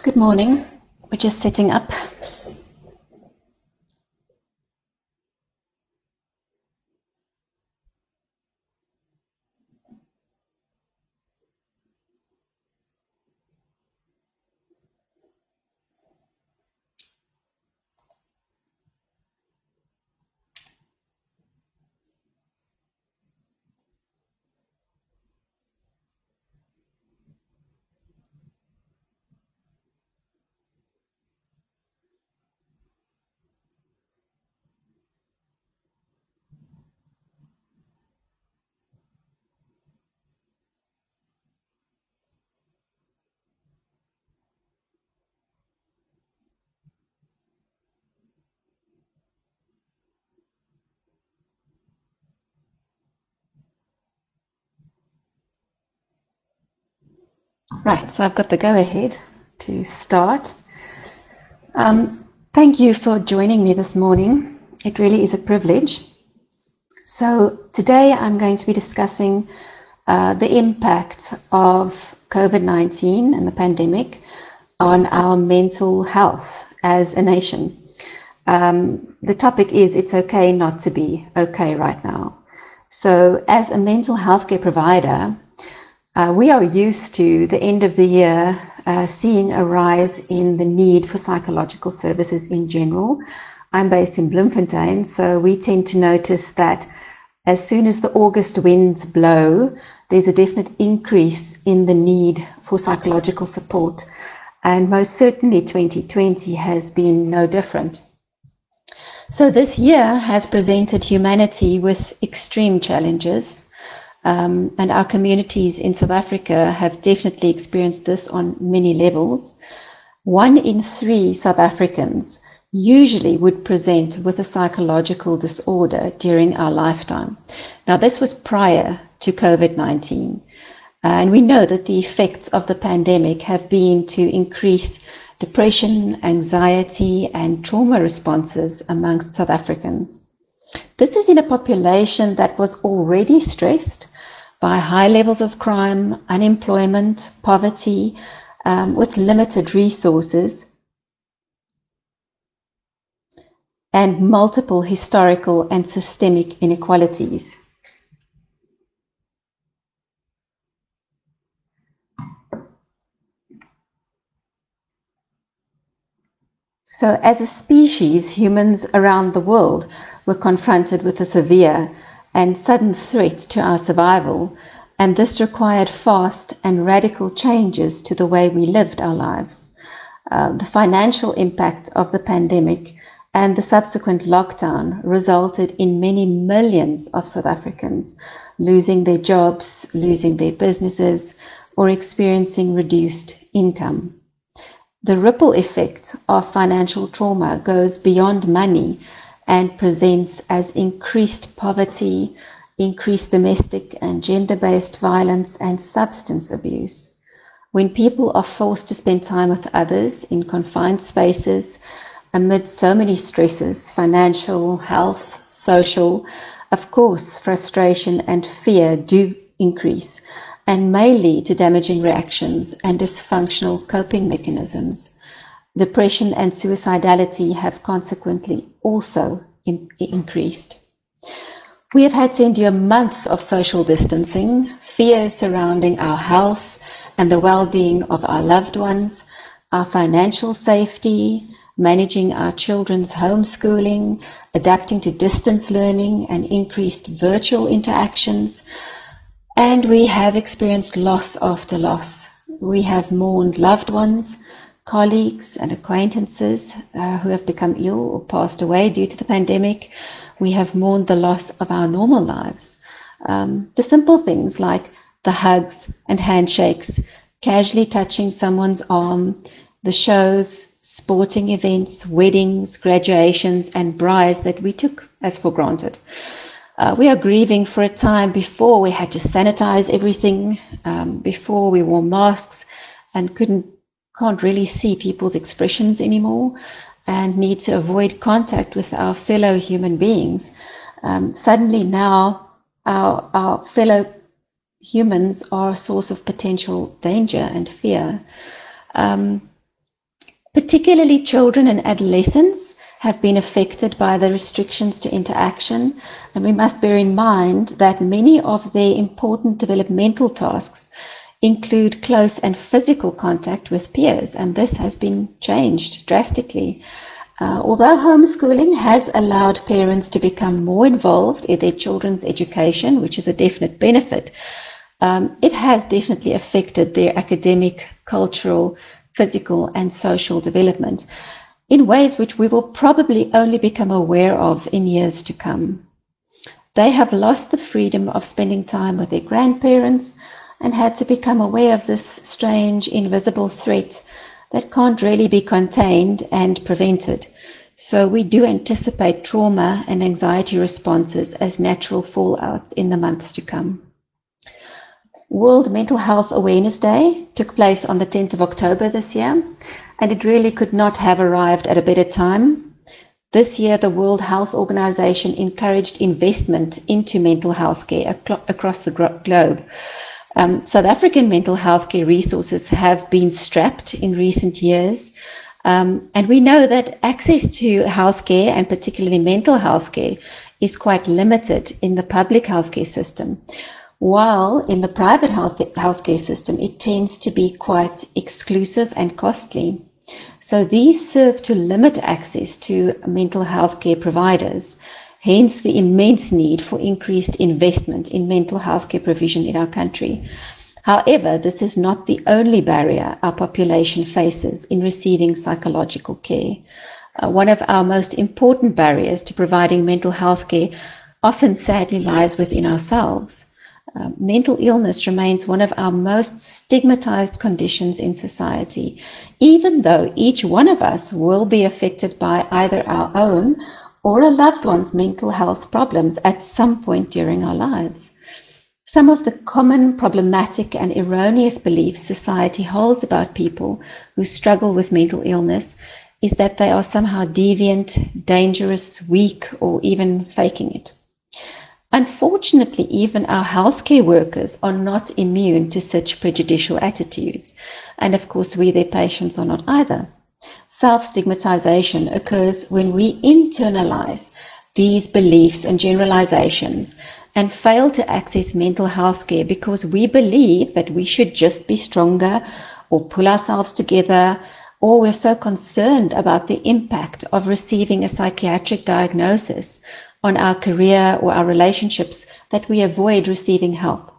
Good morning. We're just setting up. Right, so I've got the go-ahead to start. Thank you for joining me this morning. It really is a privilege. So today I'm going to be discussing the impact of COVID-19 and the pandemic on our mental health as a nation. The topic is it's okay not to be okay right now. So as a mental health care provider, we are used to the end of the year seeing a rise in the need for psychological services in general. I'm based in Bloemfontein, so we tend to notice that as soon as the August winds blow, there's a definite increase in the need for psychological support. And most certainly 2020 has been no different. So this year has presented humanity with extreme challenges. And our communities in South Africa have definitely experienced this on many levels. 1 in 3 South Africans usually would present with a psychological disorder during our lifetime. Now, this was prior to COVID-19. And we know that the effects of the pandemic have been to increase depression, anxiety, and trauma responses amongst South Africans. This is in a population that was already stressed by high levels of crime, unemployment, poverty, with limited resources, and multiple historical and systemic inequalities. So as a species, humans around the world were confronted with a severe and sudden threat to our survival, and this required fast and radical changes to the way we lived our lives. The financial impact of the pandemic and the subsequent lockdown resulted in many millions of South Africans losing their jobs, losing their businesses, or experiencing reduced income. The ripple effect of financial trauma goes beyond money and presents as increased poverty, increased domestic and gender-based violence, and substance abuse. When people are forced to spend time with others in confined spaces amid so many stresses, financial, health, social, of course, frustration and fear do increase and may lead to damaging reactions and dysfunctional coping mechanisms. Depression and suicidality have consequently also increased. We have had to endure months of social distancing, fears surrounding our health and the well-being of our loved ones, our financial safety, managing our children's homeschooling, adapting to distance learning and increased virtual interactions. And we have experienced loss after loss. We have mourned loved ones, colleagues and acquaintances who have become ill or passed away due to the pandemic. We have mourned the loss of our normal lives. The simple things like the hugs and handshakes, casually touching someone's arm, the shows, sporting events, weddings, graduations, and brides that we took as for granted. We are grieving for a time before we had to sanitize everything, before we wore masks and can't really see people's expressions anymore and need to avoid contact with our fellow human beings. Suddenly now our fellow humans are a source of potential danger and fear. Particularly children and adolescents have been affected by the restrictions to interaction, and we must bear in mind that many of their important developmental tasks include close and physical contact with peers, and this has been changed drastically. Although homeschooling has allowed parents to become more involved in their children's education, which is a definite benefit, it has definitely affected their academic, cultural, physical, and social development in ways which we will probably only become aware of in years to come. They have lost the freedom of spending time with their grandparents and had to become aware of this strange, invisible threat that can't really be contained and prevented. So we do anticipate trauma and anxiety responses as natural fallouts in the months to come. World Mental Health Awareness Day took place on the 10th of October this year, and it really could not have arrived at a better time. This year, the World Health Organization encouraged investment into mental health care across the globe. South African mental health care resources have been strapped in recent years, and we know that access to healthcare, and particularly mental health care, is quite limited in the public healthcare system, while in the private healthcare system it tends to be quite exclusive and costly. So these serve to limit access to mental health care providers, hence the immense need for increased investment in mental health care provision in our country. However, this is not the only barrier our population faces in receiving psychological care. One of our most important barriers to providing mental health care often sadly lies within ourselves. Mental illness remains one of our most stigmatized conditions in society, even though each one of us will be affected by either our own or a loved one's mental health problems at some point during our lives. Some of the common problematic and erroneous beliefs society holds about people who struggle with mental illness is that they are somehow deviant, dangerous, weak, or even faking it. Unfortunately, even our healthcare workers are not immune to such prejudicial attitudes, and of course we, their patients, are not either. Self-stigmatization occurs when we internalize these beliefs and generalizations and fail to access mental health care because we believe that we should just be stronger or pull ourselves together, or we're so concerned about the impact of receiving a psychiatric diagnosis on our career or our relationships that we avoid receiving help.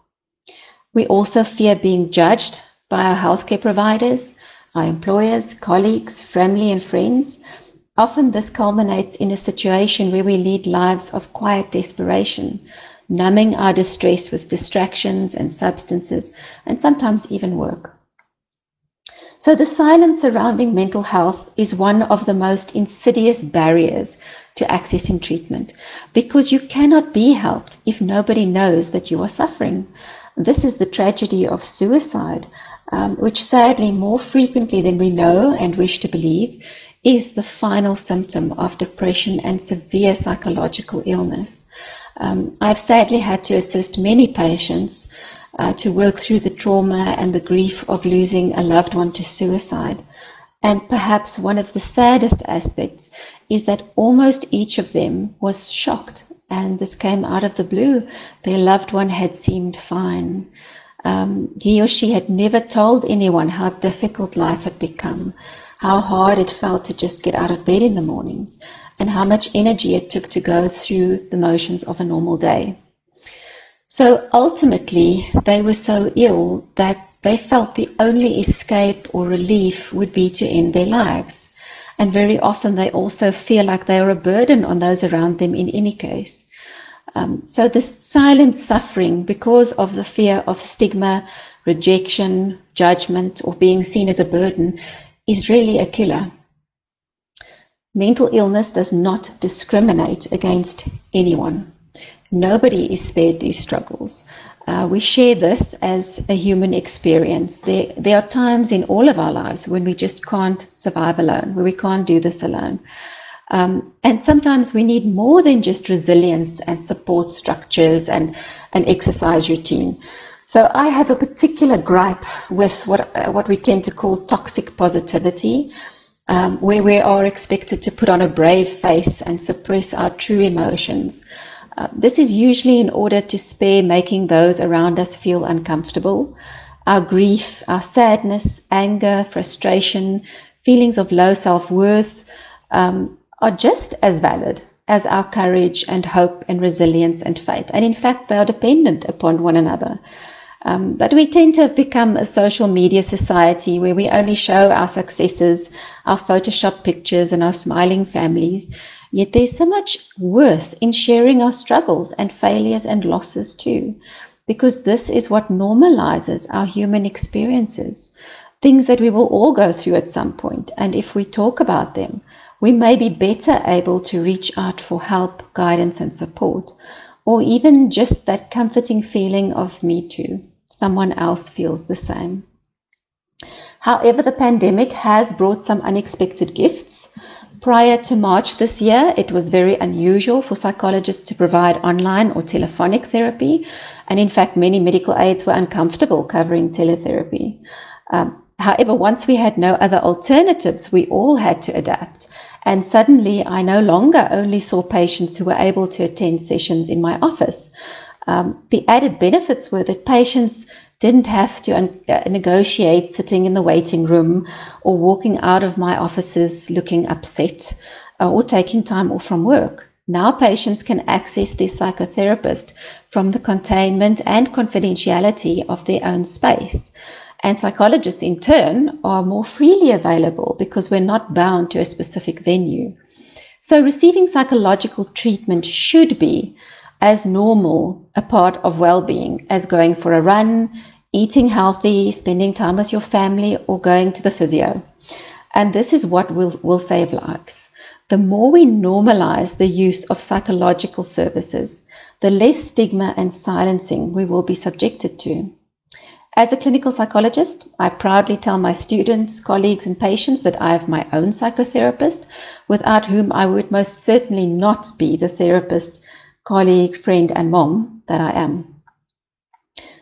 We also fear being judged by our healthcare providers, our employers, colleagues, family and friends. Often this culminates in a situation where we lead lives of quiet desperation, numbing our distress with distractions and substances, and sometimes even work. So the silence surrounding mental health is one of the most insidious barriers to accessing treatment, because you cannot be helped if nobody knows that you are suffering. This is the tragedy of suicide, which sadly more frequently than we know and wish to believe is the final symptom of depression and severe psychological illness. I've sadly had to assist many patients to work through the trauma and the grief of losing a loved one to suicide. And perhaps one of the saddest aspects is that almost each of them was shocked, and this came out of the blue. Their loved one had seemed fine. He or she had never told anyone how difficult life had become, how hard it felt to just get out of bed in the mornings, and how much energy it took to go through the motions of a normal day. So ultimately, they were so ill that they felt the only escape or relief would be to end their lives. And very often they also feel like they are a burden on those around them in any case. So this silent suffering because of the fear of stigma, rejection, judgment, or being seen as a burden is really a killer. Mental illness does not discriminate against anyone. Nobody is spared these struggles. We share this as a human experience. There are times in all of our lives when we just can't survive alone, where we can't do this alone. And sometimes we need more than just resilience and support structures and an exercise routine. So I have a particular gripe with what we tend to call toxic positivity. where we are expected to put on a brave face and suppress our true emotions. This is usually in order to spare making those around us feel uncomfortable. Our grief, our sadness, anger, frustration, feelings of low self-worth are just as valid as our courage and hope and resilience and faith. And in fact, they are dependent upon one another. But we tend to have become a social media society where we only show our successes, our Photoshop pictures, and our smiling families. Yet there's so much worth in sharing our struggles and failures and losses too, because this is what normalizes our human experiences, things that we will all go through at some point. And if we talk about them, we may be better able to reach out for help, guidance, and support, or even just that comforting feeling of me too. Someone else feels the same. However, the pandemic has brought some unexpected gifts. Prior to March this year, it was very unusual for psychologists to provide online or telephonic therapy, and in fact, many medical aids were uncomfortable covering teletherapy. However, once we had no other alternatives, we all had to adapt. And suddenly, I no longer only saw patients who were able to attend sessions in my office. The added benefits were that patients didn't have to negotiate sitting in the waiting room or walking out of my offices looking upset or taking time off from work. Now patients can access their psychotherapist from the containment and confidentiality of their own space. And psychologists, in turn, are more freely available because we're not bound to a specific venue. So receiving psychological treatment should be as normal a part of well-being as going for a run, eating healthy, spending time with your family, or going to the physio. And this is what will save lives. The more we normalize the use of psychological services, the less stigma and silencing we will be subjected to. As a clinical psychologist, I proudly tell my students, colleagues, and patients that I have my own psychotherapist, without whom I would most certainly not be the therapist, colleague, friend, and mom that I am.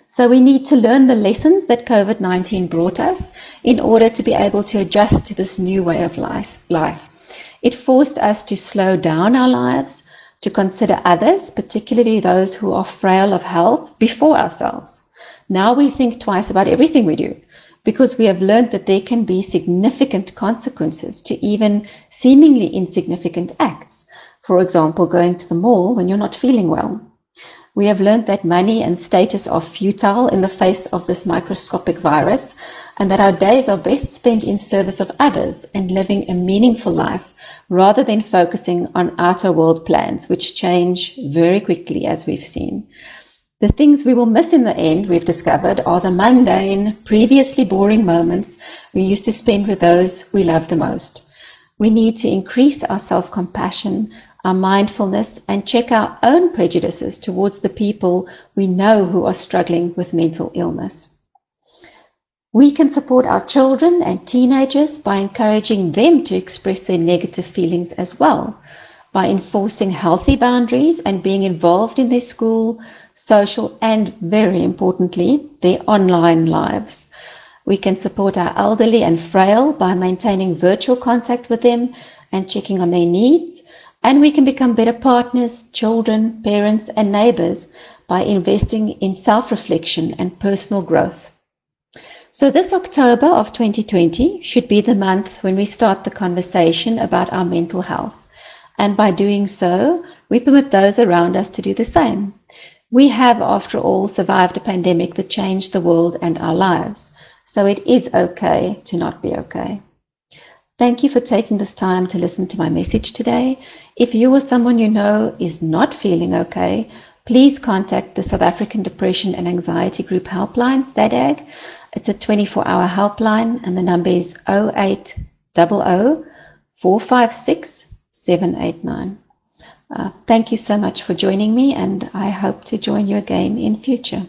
So we need to learn the lessons that COVID-19 brought us in order to be able to adjust to this new way of life. It forced us to slow down our lives, to consider others, particularly those who are frail of health, before ourselves. Now we think twice about everything we do, because we have learned that there can be significant consequences to even seemingly insignificant acts. For example, going to the mall when you're not feeling well. We have learned that money and status are futile in the face of this microscopic virus, and that our days are best spent in service of others and living a meaningful life, rather than focusing on outer world plans, which change very quickly, as we've seen. The things we will miss in the end, we've discovered, are the mundane, previously boring moments we used to spend with those we love the most. We need to increase our self-compassion, our mindfulness, and check our own prejudices towards the people we know who are struggling with mental illness. We can support our children and teenagers by encouraging them to express their negative feelings as well, by enforcing healthy boundaries and being involved in their school, social, and very importantly, their online lives. We can support our elderly and frail by maintaining virtual contact with them and checking on their needs. And we can become better partners, children, parents, and neighbors by investing in self-reflection and personal growth. So this October of 2020 should be the month when we start the conversation about our mental health. And by doing so, we permit those around us to do the same. We have, after all, survived a pandemic that changed the world and our lives. So it is okay to not be okay. Thank you for taking this time to listen to my message today. If you or someone you know is not feeling okay, please contact the South African Depression and Anxiety Group Helpline, SADAG. It's a 24-hour helpline, and the number is 0800 456 789. Thank you so much for joining me, and I hope to join you again in future.